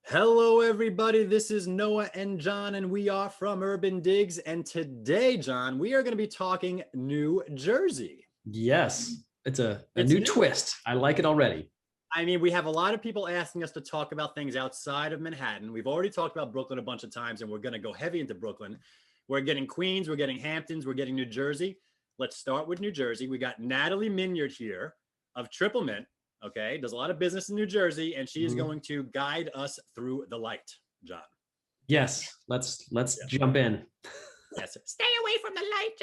Hello, everybody. This is Noah and John, and we are from UrbanDigs. And today, John, we are going to be talking New Jersey. Yes, it's a It's new new. twist. I like it already. I mean, we have a lot of people asking us to talk about things outside of Manhattan. We've already talked about Brooklyn a bunch of times, and we're going to go heavy into Brooklyn. We're getting Queens, we're getting Hamptons, we're getting New Jersey. Let's start with New Jersey. We got Natalie Miniard here of Triplemint. Okay, does a lot of business in New Jersey, and she is going to guide us through the light, John. Yes, let's jump in. Yes, stay away from the light,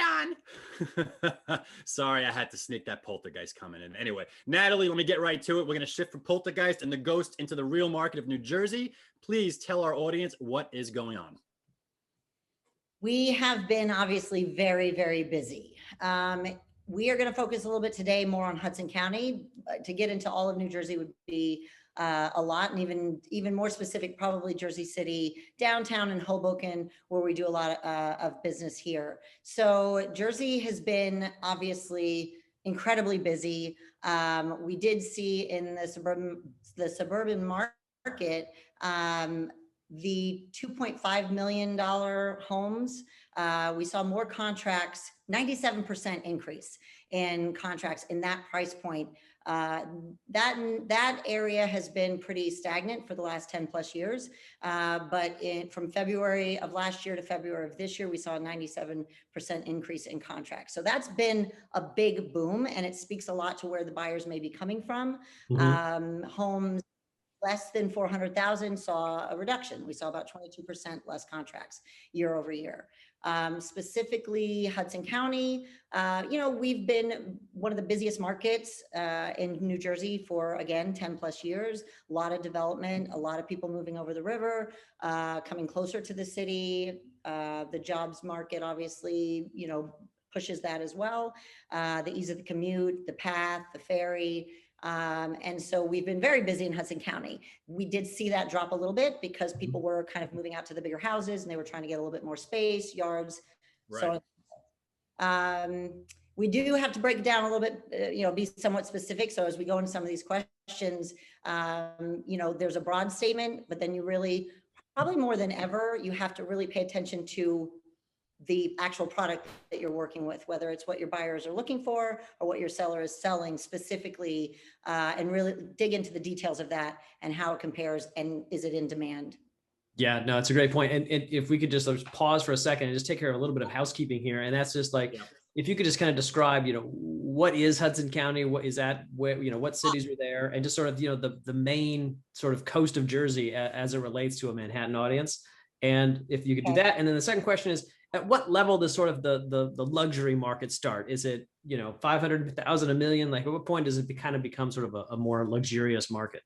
John. Sorry, I had to sneak that poltergeist coming in. Anyway, Natalie, let me get right to it. We're going to shift from poltergeist and the ghost into the real market of New Jersey. Please tell our audience what is going on. We have been obviously very, very busy. We are going to focus a little bit today more on Hudson County. To get into all of New Jersey would be a lot, and even more specific, probably Jersey City, downtown, and Hoboken, where we do a lot of business here. So Jersey has been obviously incredibly busy. We did see in the suburban market, the $2.5 million homes, we saw more contracts, 97% increase in contracts in that price point. That area has been pretty stagnant for the last 10 plus years. But from February of last year to February of this year, we saw a 97% increase in contracts. So that's been a big boom, and it speaks a lot to where the buyers may be coming from. Homes less than 400,000 saw a reduction. We saw about 22% less contracts year over year. Specifically Hudson County, we've been one of the busiest markets in New Jersey for, again, 10 plus years. A lot of development, a lot of people moving over the river, coming closer to the city. The jobs market obviously, pushes that as well. The ease of the commute, the path, the ferry. And so we've been very busy in Hudson County. We did see that drop a little bit because people were kind of moving out to the bigger houses and they were trying to get a little bit more space, yards. Right. So we do have to break it down a little bit, be somewhat specific. So as we go into some of these questions, there's a broad statement, but then you really, probably more than ever, you have to really pay attention to the actual product that you're working with, whether it's what your buyers are looking for or what your seller is selling specifically, and really dig into the details of that and how it compares and is it in demand. Yeah, no, it's a great point. And if we could just pause for a second and just take care of a little bit of housekeeping here. And that's just like, if you could just kind of describe, what is Hudson County? What is that? Where, what cities are there? And just sort of, the main sort of coast of Jersey as it relates to a Manhattan audience. And if you could do that. And then the second question is, at what level does sort of the luxury market start? Is it, 500,000, $1 million? Like at what point does it kind of become sort of a more luxurious market?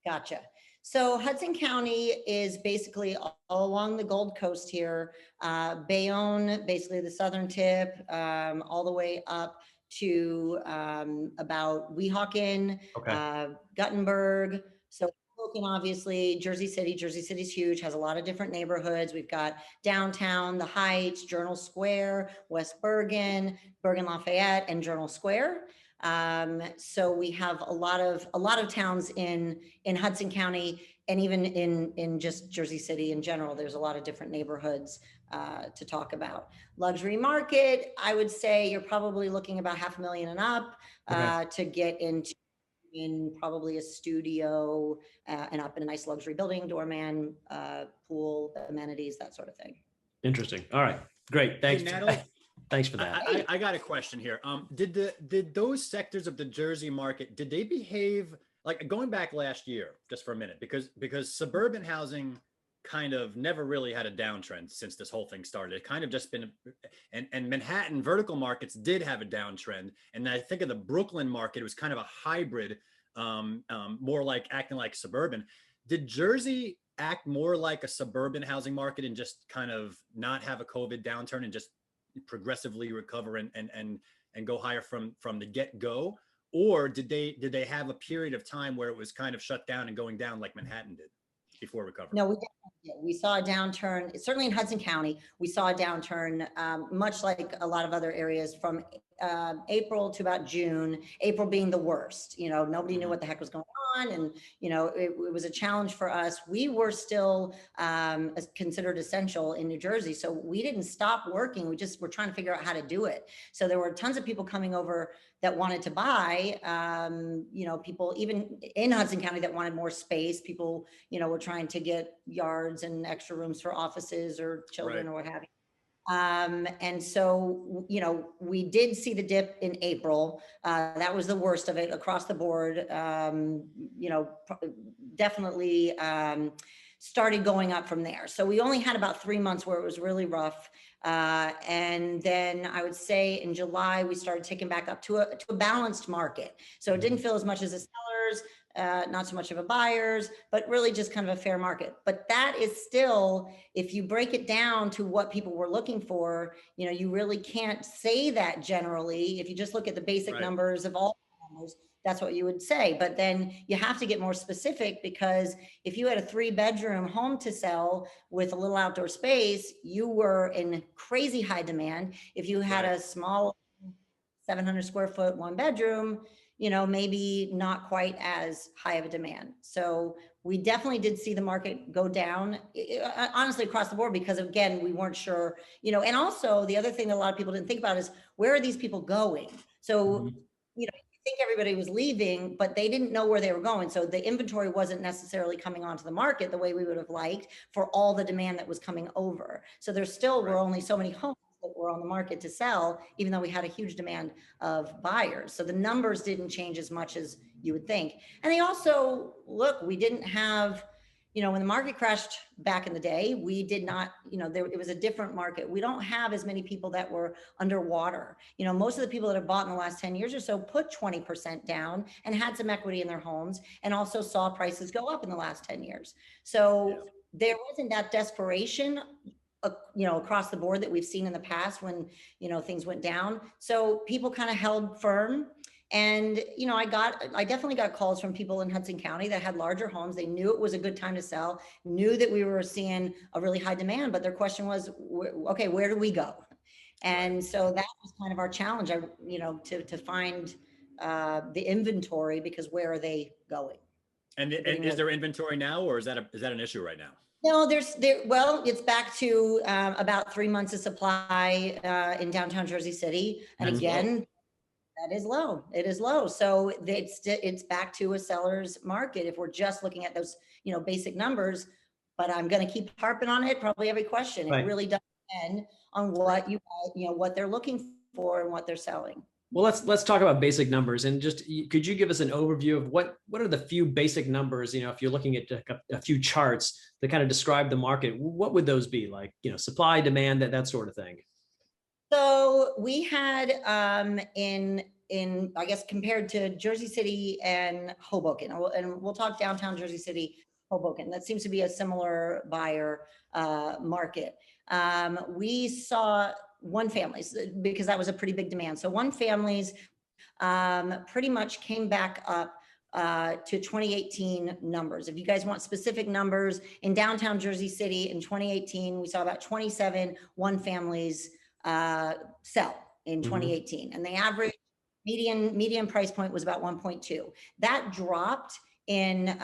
Gotcha. So Hudson County is basically all along the Gold Coast here, Bayonne, basically the southern tip, all the way up to about Weehawken, Guttenberg. So obviously Jersey City's huge, has a lot of different neighborhoods. We've got downtown, the Heights, Journal Square, West Bergen, Bergen Lafayette, and Journal Square. So we have a lot of towns in Hudson County, and even in just Jersey City in general, there's a lot of different neighborhoods to talk about. Luxury market, I would say you're probably looking about $500,000 and up to get into in probably a studio and up in a nice luxury building, doorman, pool, amenities, that sort of thing. Interesting. All right, great. Thanks, hey, Natalie. Thanks for that. I got a question here. Did those sectors of the Jersey market, did they behave like, going back last year, just for a minute, because suburban housing kind of never really had a downtrend since this whole thing started. It kind of just been, and Manhattan vertical markets did have a downtrend. And I think of the Brooklyn market, it was kind of a hybrid, more like acting like suburban. Did Jersey act more like a suburban housing market and just kind of not have a COVID downturn and just progressively recover and go higher from the get-go? Or did they have a period of time where it was kind of shut down and going down like Manhattan did before recovery? No, we saw a downturn, certainly in Hudson County. We saw a downturn, much like a lot of other areas, from April to about June, April being the worst. Nobody knew what the heck was going on. And, it was a challenge for us. We were still considered essential in New Jersey. So we didn't stop working. We just were trying to figure out how to do it. So there were tons of people coming over that wanted to buy, people even in Hudson County that wanted more space. People, were trying to get yards and extra rooms for offices or children, right, or what have you. And so, we did see the dip in April. That was the worst of it across the board. Definitely started going up from there. So we only had about 3 months where it was really rough. And then I would say in July, we started ticking back up to a balanced market. So it didn't feel as much as the sellers, not so much of a buyers, but really just kind of a fair market. But that is still, if you break it down to what people were looking for, you really can't say that generally. If you just look at the basic right, numbers of all numbers, that's what you would say. But then you have to get more specific, because if you had a 3-bedroom home to sell with a little outdoor space, you were in crazy high demand. If you had right, a small 700 square foot 1-bedroom, maybe not quite as high of a demand. So we definitely did see the market go down, honestly, across the board, because again, we weren't sure, and also the other thing that a lot of people didn't think about is, where are these people going? So, I think everybody was leaving, but they didn't know where they were going. So the inventory wasn't necessarily coming onto the market the way we would have liked for all the demand that was coming over. So there still were only so many homes that were on the market to sell, even though we had a huge demand of buyers. So the numbers didn't change as much as you would think. And they also, look, we didn't have, when the market crashed back in the day, we did not, it was a different market. We don't have as many people that were underwater. Most of the people that have bought in the last 10 years or so put 20% down and had some equity in their homes, and also saw prices go up in the last 10 years. So there wasn't that desperation, across the board that we've seen in the past when, things went down. So people kind of held firm. And, I definitely got calls from people in Hudson County that had larger homes. They knew it was a good time to sell, knew that we were seeing a really high demand, but their question was, okay, where do we go? And so that was kind of our challenge, to find the inventory, because where are they going? And is there inventory now, or is that an issue right now? No, well, it's back to about 3 months of supply in downtown Jersey City. And again, that is low. It is low. So it's back to a seller's market if we're just looking at those, basic numbers. But I'm going to keep harping on it probably every question. It really does depend on what what they're looking for and what they're selling. Well, let's talk about basic numbers, and just could you give us an overview of what are the few basic numbers, if you're looking at a few charts that kind of describe the market, what would those be, like, supply, demand, that sort of thing? So we had in I guess compared to Jersey City and Hoboken, and we'll talk downtown Jersey City, Hoboken. That seems to be a similar buyer market. We saw one families, because that was a pretty big demand. So one families pretty much came back up to 2018 numbers. If you guys want specific numbers, in downtown Jersey City in 2018, we saw about 27 one families sell in 2018, and the average median price point was about 1.2. That dropped in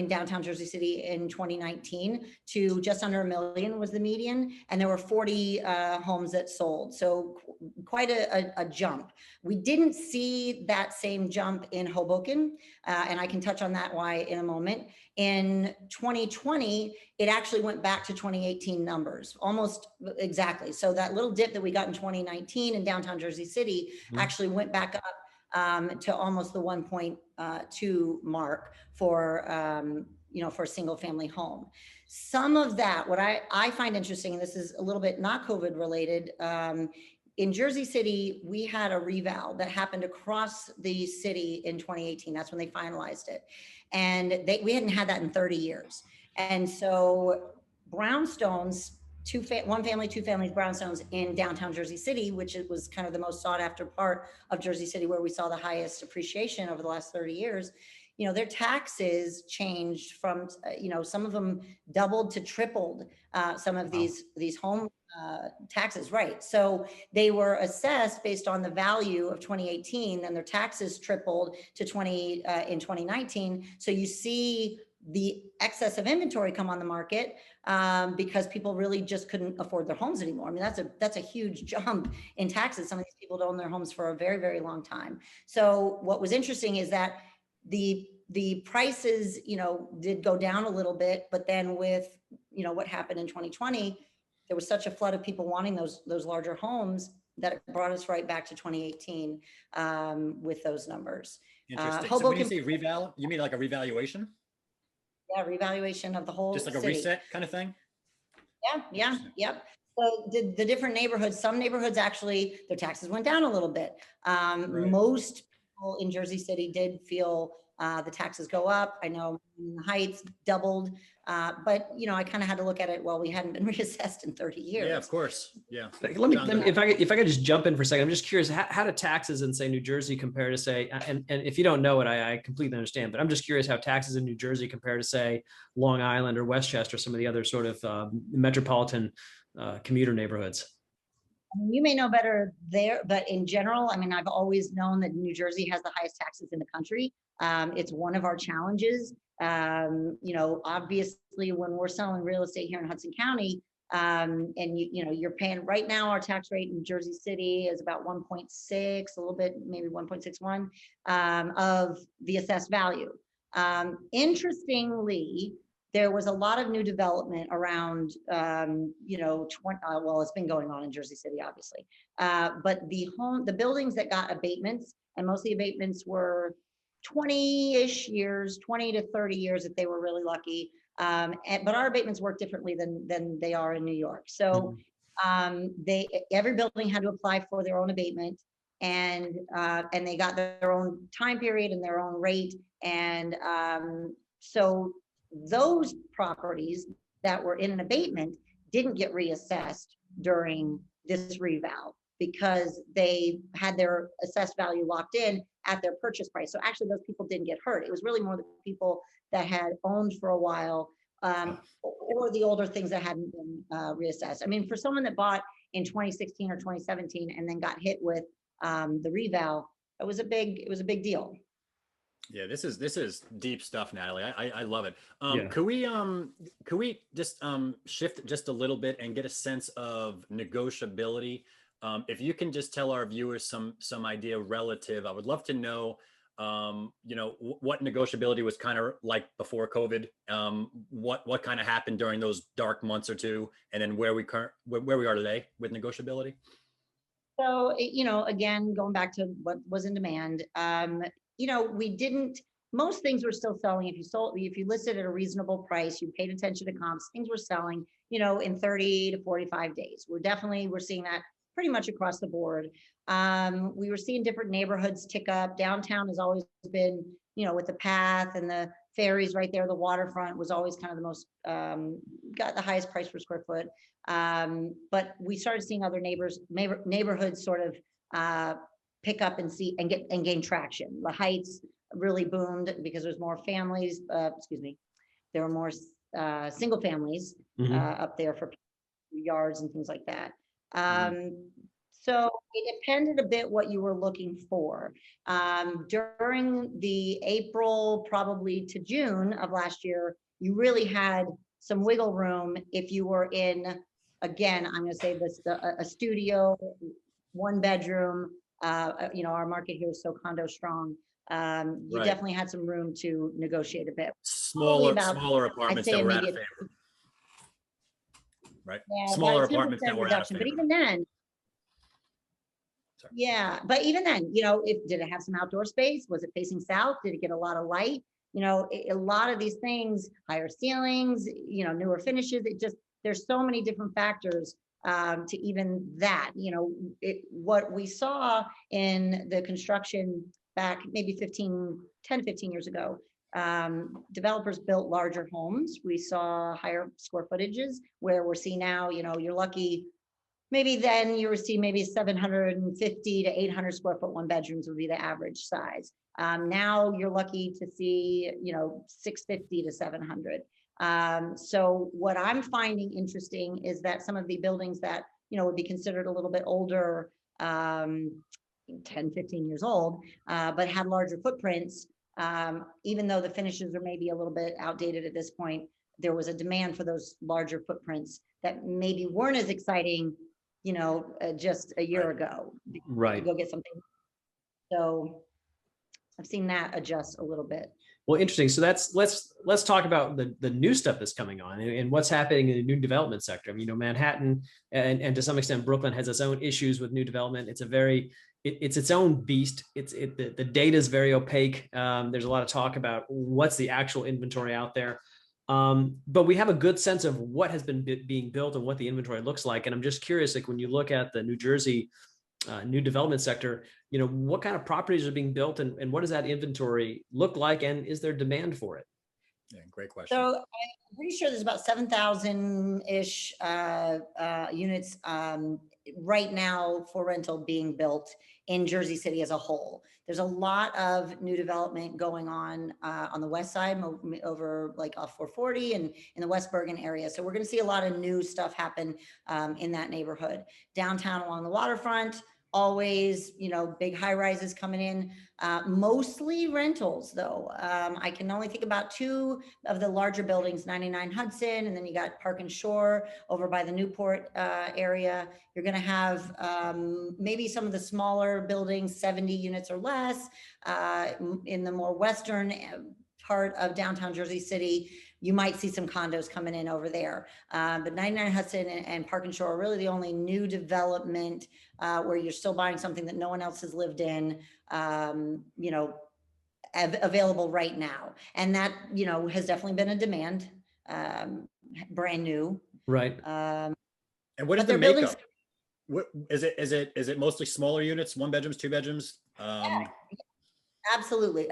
downtown Jersey City in 2019 to just under $1 million was the median, and there were 40 homes that sold. So quite a jump. We didn't see that same jump in Hoboken, and I can touch on that why in a moment. In 2020, it actually went back to 2018 numbers, almost exactly. So that little dip that we got in 2019 in downtown Jersey City actually went back up to almost the 1.2 mark for for a single family home. Some of that, what I find interesting, and this is a little bit not COVID related, in Jersey City, we had a reval that happened across the city in 2018. That's when they finalized it. And we hadn't had that in 30 years. And so brownstones, one family, two families, brownstones in downtown Jersey City, which was kind of the most sought after part of Jersey City, where we saw the highest appreciation over the last 30 years. their taxes changed from, some of them doubled to tripled, some of these home taxes, right? So they were assessed based on the value of 2018, and their taxes tripled to in 2019. So you see the excess of inventory come on the market, because people really just couldn't afford their homes anymore. I mean, that's a huge jump in taxes. Some of these people don't own their homes for a very, very long time. So what was interesting is that the prices, did go down a little bit, but then with, what happened in 2020, there was such a flood of people wanting those larger homes that it brought us right back to 2018, with those numbers. Interesting. So when you say reval, you mean like a revaluation? Yeah, revaluation of the whole Just like a city. reset kind of thing? Yeah, yep. So the different neighborhoods, some neighborhoods actually, their taxes went down a little bit. Right. Most people in Jersey City did feel the taxes go up. I know in the Heights doubled, but I kind of had to look at it. Well, we hadn't been reassessed in 30 years. Yeah, of course. Yeah. Let me, if I could just jump in for a second. I'm just curious, how do taxes in, say, New Jersey compare to, say, and if you don't know it, I completely understand, but I'm just curious how taxes in New Jersey compare to, say, Long Island or Westchester, some of the other sort of metropolitan commuter neighborhoods. You may know better there, but in general, I mean, I've always known that New Jersey has the highest taxes in the country. It's one of our challenges. Obviously, when we're selling real estate here in Hudson County, and you're paying right now, our tax rate in Jersey City is about 1.6, a little bit, maybe 1.61 of the assessed value. Interestingly, there was a lot of new development around, well, it's been going on in Jersey City, obviously. But the buildings that got abatements, and most of the abatements were 20-ish years, 20 to 30 years if they were really lucky. But our abatements work differently than they are in New York. So every building had to apply for their own abatement, and they got their own time period and their own rate. And so those properties that were in an abatement didn't get reassessed during this reval because they had their assessed value locked in at their purchase price. So actually those people didn't get hurt. It was really more the people that had owned for a while, or the older things that hadn't been reassessed. I mean, for someone that bought in 2016 or 2017 and then got hit with the reval, it was a big deal. Yeah, this is deep stuff, Natalie. I love it. Yeah. Could we just shift just a little bit and get a sense of negotiability? If you can just tell our viewers some idea relative, I would love to know, what negotiability was kind of like before COVID, what kind of happened during those dark months or two, and then where we are today with negotiability. So, again, going back to what was in demand, most things were still selling. If you listed at a reasonable price, you paid attention to comps, things were selling, in 30 to 45 days. We're seeing that pretty much across the board. We were seeing different neighborhoods tick up. Downtown has always been, with the path and the ferries right there, the waterfront was always kind of the most, got the highest price per square foot. But we started seeing other neighborhoods sort of pick up and gain traction. The Heights really boomed because there's more families, there were more single families up there for yards and things like that. So it depended a bit what you were looking for. During the April, probably to June of last year, you really had some wiggle room if you were in, again, I'm going to say this, a studio, 1 bedroom. Our market here is so condo strong. You definitely had some room to negotiate a bit. Smaller apartments that were out of favor. Right. Yeah, Smaller apartments that were out of favor. But even then, but even then, did it have some outdoor space? Was it facing south? Did it get a lot of light? A lot of these things, higher ceilings, newer finishes. There's so many different factors to even that. What we saw in the construction back maybe 10 to 15 years ago, developers built larger homes. We saw higher square footages, where we're seeing now, you're lucky maybe then you see maybe 750 to 800 square foot one bedrooms would be the average size. Now you're lucky to see, 650 to 700. So what I'm finding interesting is that some of the buildings that, would be considered a little bit older, 10, 15 years old, but had larger footprints, even though the finishes are maybe a little bit outdated at this point, there was a demand for those larger footprints that maybe weren't as exciting, just a year ago. Right. To go get something. So I've seen that adjust a little bit. Well, interesting. So let's talk about the new stuff that's coming on and what's happening in the new development sector. I mean, Manhattan and to some extent Brooklyn has its own issues with new development. It's it's its own beast. The data is very opaque. There's a lot of talk about what's the actual inventory out there. But we have a good sense of what has been being built and what the inventory looks like. And I'm just curious, like when you look at the New Jersey new development sector, what kind of properties are being built and what does that inventory look like? And is there demand for it? Yeah, great question. So I'm pretty sure there's about 7,000-ish units right now for rental being built in Jersey City as a whole. There's a lot of new development going on the west side, over like off 440 and in the West Bergen area. So we're going to see a lot of new stuff happen in that neighborhood. Downtown along the waterfront, always, big high rises coming in, mostly rentals though. I can only think about two of the larger buildings, 99 Hudson, and then you got Park and Shore over by the Newport area. You're going to have maybe some of the smaller buildings, 70 units or less, in the more western part of downtown Jersey City. You might see some condos coming in over there. But 99 Hudson and Park and Shore are really the only new development where you're still buying something that no one else has lived in, available right now. And that, has definitely been a demand, brand new. Right. And what is the makeup? What, is it mostly smaller units, 1 bedrooms, 2 bedrooms? Absolutely.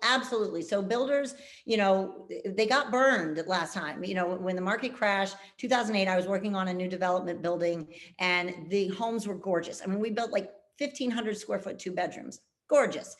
Absolutely. So builders, they got burned last time, when the market crashed, 2008, I was working on a new development building and the homes were gorgeous. I mean, we built like 1,500 square foot, 2 bedrooms, gorgeous.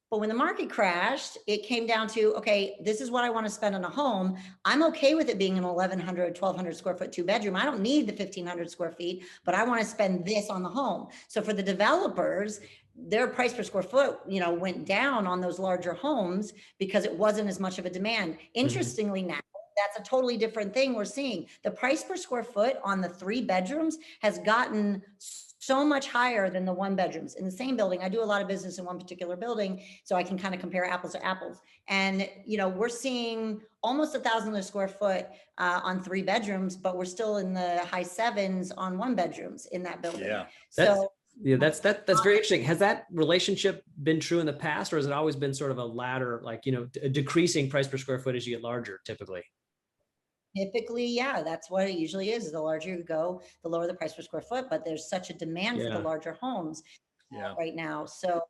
But when the market crashed, it came down to, okay, this is what I want to spend on a home. I'm okay with it being an 1,100, 1,200 square foot, 2 bedroom. I don't need the 1,500 square feet, but I want to spend this on the home. So for the developers, their price per square foot, went down on those larger homes because it wasn't as much of a demand. Interestingly, now that's a totally different thing we're seeing. The price per square foot on the 3 bedrooms has gotten so much higher than the 1 bedrooms in the same building. I do a lot of business in one particular building, so I can kind of compare apples to apples. And, we're seeing almost 1,000 a square foot on 3 bedrooms, but we're still in the high 7s on 1 bedrooms in that building. Yeah. That's very interesting. Has that relationship been true in the past, or has it always been sort of a ladder, like, a decreasing price per square foot as you get larger typically? Typically, yeah, that's what it usually is. The larger you go, the lower the price per square foot, but there's such a demand for the larger homes right now. So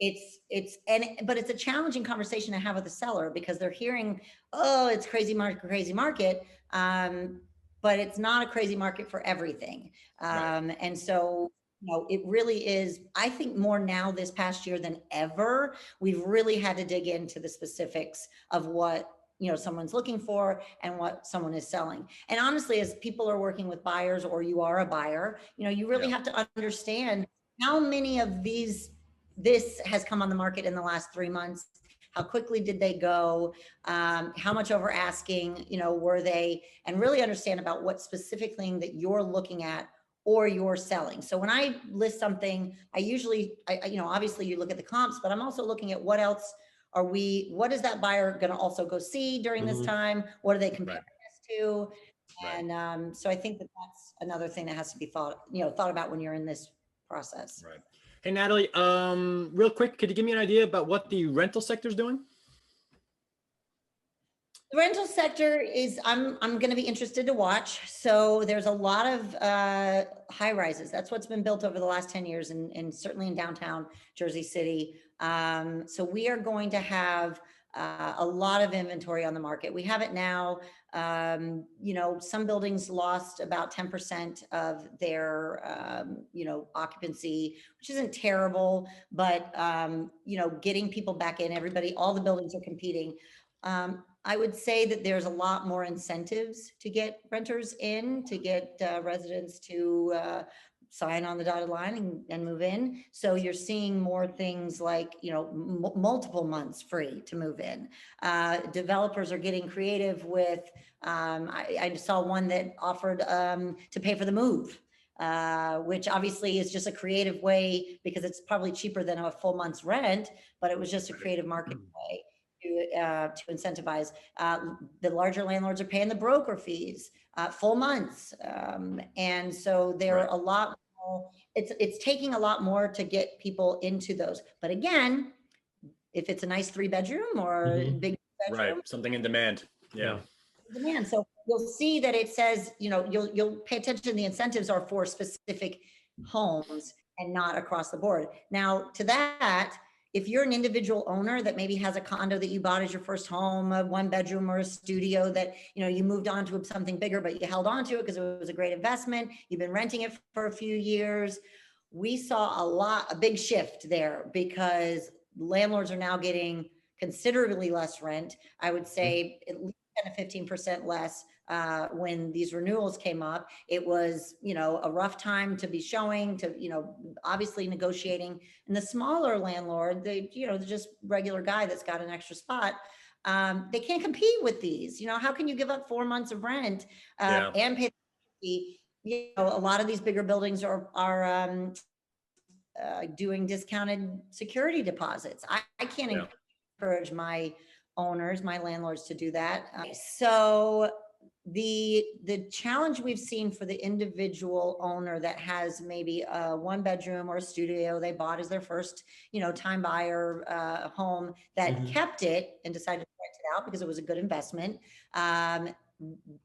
but it's a challenging conversation to have with the seller because they're hearing, oh, it's crazy market. But it's not a crazy market for everything. And so, it really is, I think more now this past year than ever, we've really had to dig into the specifics of what someone's looking for and what someone is selling. And honestly, as people are working with buyers or you are a buyer, you really have to understand how many of this has come on the market in the last 3 months. How quickly did they go? How much over asking, were they? And really understand about what specific thing that you're looking at or you're selling. So when I list something, I usually, obviously you look at the comps, but I'm also looking at what else what is that buyer going to also go see during this time? What are they comparing this to? And so I think that's another thing that has to be thought about when you're in this process. Right. Hey, Natalie, real quick, could you give me an idea about what the rental sector is doing? The rental sector is, I'm going to be interested to watch. So there's a lot of high rises. That's what's been built over the last 10 years and certainly in downtown Jersey City. So we are going to have a lot of inventory on the market. We have it now. You know, some buildings lost about 10% of their, you know, occupancy, which isn't terrible, but, you know, getting people back in, everybody, all the buildings are competing. I would say that there's a lot more incentives to get renters in, to get residents to sign on the dotted line and move in. So you're seeing more things like, you know, multiple months free to move in. Developers are getting creative with, I saw one that offered to pay for the move. Which obviously is just a creative way, because it's probably cheaper than a full month's rent, but it was just a creative market way to incentivize. The larger landlords are paying the broker fees, full months. And so there are a lot more, it's taking a lot more to get people into those. But again, if it's a nice 3-bedroom or big bedroom, something in demand. Demand. So you'll see that it says, you know, you'll pay attention. The incentives are for specific homes and not across the board. Now, to that, if you're an individual owner that maybe has a condo that you bought as your first home, a 1-bedroom or a studio that, you know, you moved on to something bigger, but you held on to it because it was a great investment, you've been renting it for a few years. We saw a big shift there, because landlords are now getting considerably less rent. I would say at least 10 to 15% less. When these renewals came up, it was, you know, a rough time to be showing, to, you know, obviously negotiating. And the smaller landlord, you know, just regular guy that's got an extra spot, they can't compete with these. You know, how can you give up 4 months of rent and pay the, you know, a lot of these bigger buildings are doing discounted security deposits. I can't encourage my owners, my landlords, to do that. So the challenge we've seen for the individual owner that has maybe a 1-bedroom or a studio they bought as their first, you know, time buyer home, that kept it and decided to rent it out because it was a good investment.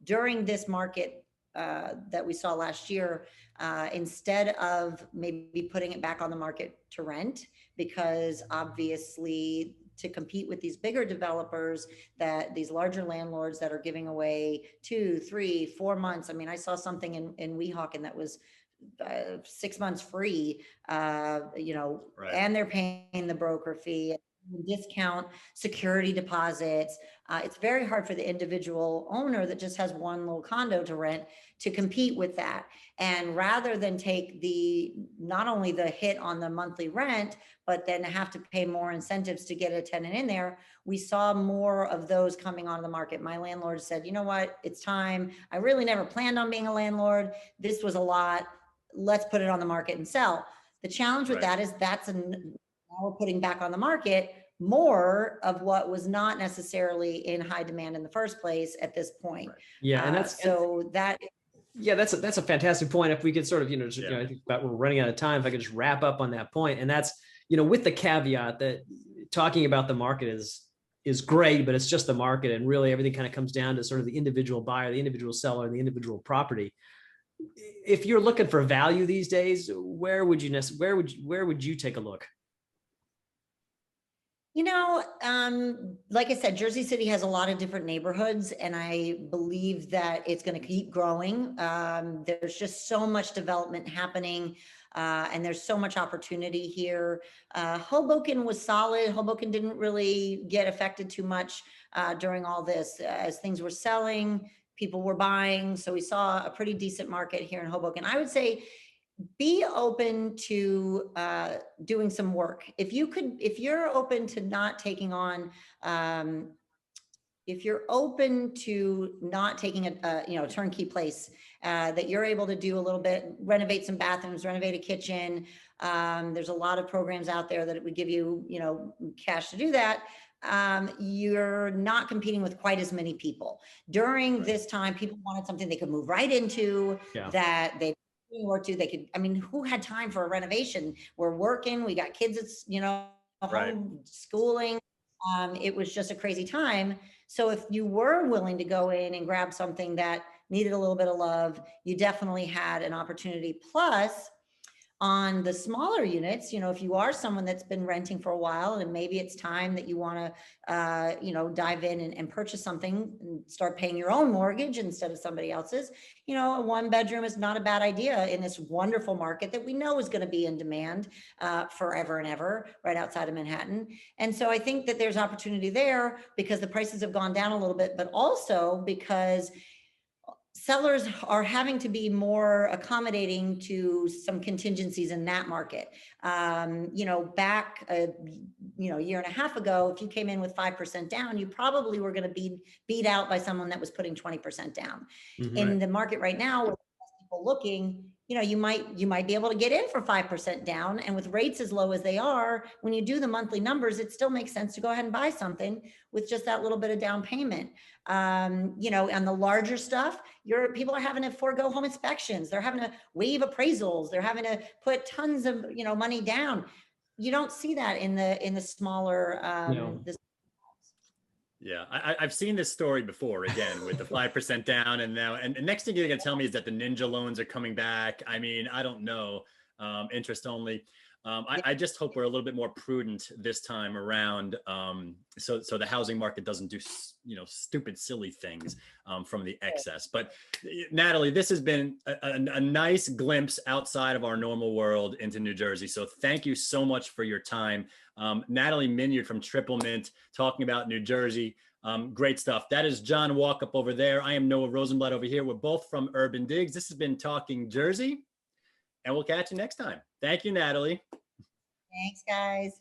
During this market that we saw last year, instead of maybe putting it back on the market to rent, because obviously to compete with these bigger developers, that these larger landlords that are giving away 2, 3, 4 months. I mean, I saw something in Weehawken that was 6 months free, you know, and they're paying the broker fee, discount security deposits. It's very hard for the individual owner that just has one little condo to rent to compete with that. And rather than take not only the hit on the monthly rent, but then have to pay more incentives to get a tenant in there, we saw more of those coming on the market. My landlord said, you know what, it's time. I really never planned on being a landlord. This was a lot. Let's put it on the market and sell. The challenge with that is now we're putting back on the market more of what was not necessarily in high demand in the first place at this point. Yeah, and that's a fantastic point. If we could sort of, you know, I think we're running out of time. If I could just wrap up on that point, and that's, you know, with the caveat that talking about the market is great, but it's just the market, and really everything kind of comes down to sort of the individual buyer, the individual seller, the individual property. If you're looking for value these days, where would you take a look? You know, like I said, Jersey City has a lot of different neighborhoods, and I believe that it's going to keep growing. There's just so much development happening, and there's so much opportunity here. Hoboken was solid. Hoboken didn't really get affected too much during all this. As things were selling, people were buying. So we saw a pretty decent market here in Hoboken. I would say be open to doing some work. If you're open to not taking on, if you're open to not taking a turnkey place, that you're able to do a little bit, renovate some bathrooms, renovate a kitchen. There's a lot of programs out there that would give you, you know, cash to do that. You're not competing with quite as many people. During this time, people wanted something they could move right into, that they or two they could. I mean, who had time for a renovation? We're working, we got kids, it's, you know, home schooling. It was just a crazy time. So if you were willing to go in and grab something that needed a little bit of love, you definitely had an opportunity. Plus, On the smaller units, you know, if you are someone that's been renting for a while and maybe it's time that you want to, you know, dive in and purchase something and start paying your own mortgage instead of somebody else's, you know, a 1-bedroom is not a bad idea in this wonderful market that we know is going to be in demand forever and ever right outside of Manhattan. And so I think that there's opportunity there because the prices have gone down a little bit, but also because sellers are having to be more accommodating to some contingencies in that market. You know, back, you know, a year and a half ago, if you came in with 5% down, you probably were going to be beat out by someone that was putting 20% down. In the market right now, with people looking, you know, you might be able to get in for 5% down. And with rates as low as they are, when you do the monthly numbers, it still makes sense to go ahead and buy something with just that little bit of down payment. You know, and the larger stuff, people are having to forego home inspections. They're having to waive appraisals. They're having to put tons of, you know, money down. You don't see that in the smaller, No. Yeah, I've seen this story before, again, with the 5% down, and now, and next thing you're gonna tell me is that the ninja loans are coming back. I mean, I don't know, interest only. I just hope we're a little bit more prudent this time around, so the housing market doesn't do, you know, stupid, silly things from the excess. But Natalie, this has been a nice glimpse outside of our normal world into New Jersey. So thank you so much for your time. Natalie Miniard from Triplemint talking about New Jersey. Great stuff. That is John Walkup over there. I am Noah Rosenblatt over here. We're both from UrbanDigs. This has been Talking Jersey, and we'll catch you next time. Thank you, Natalie. Thanks, guys.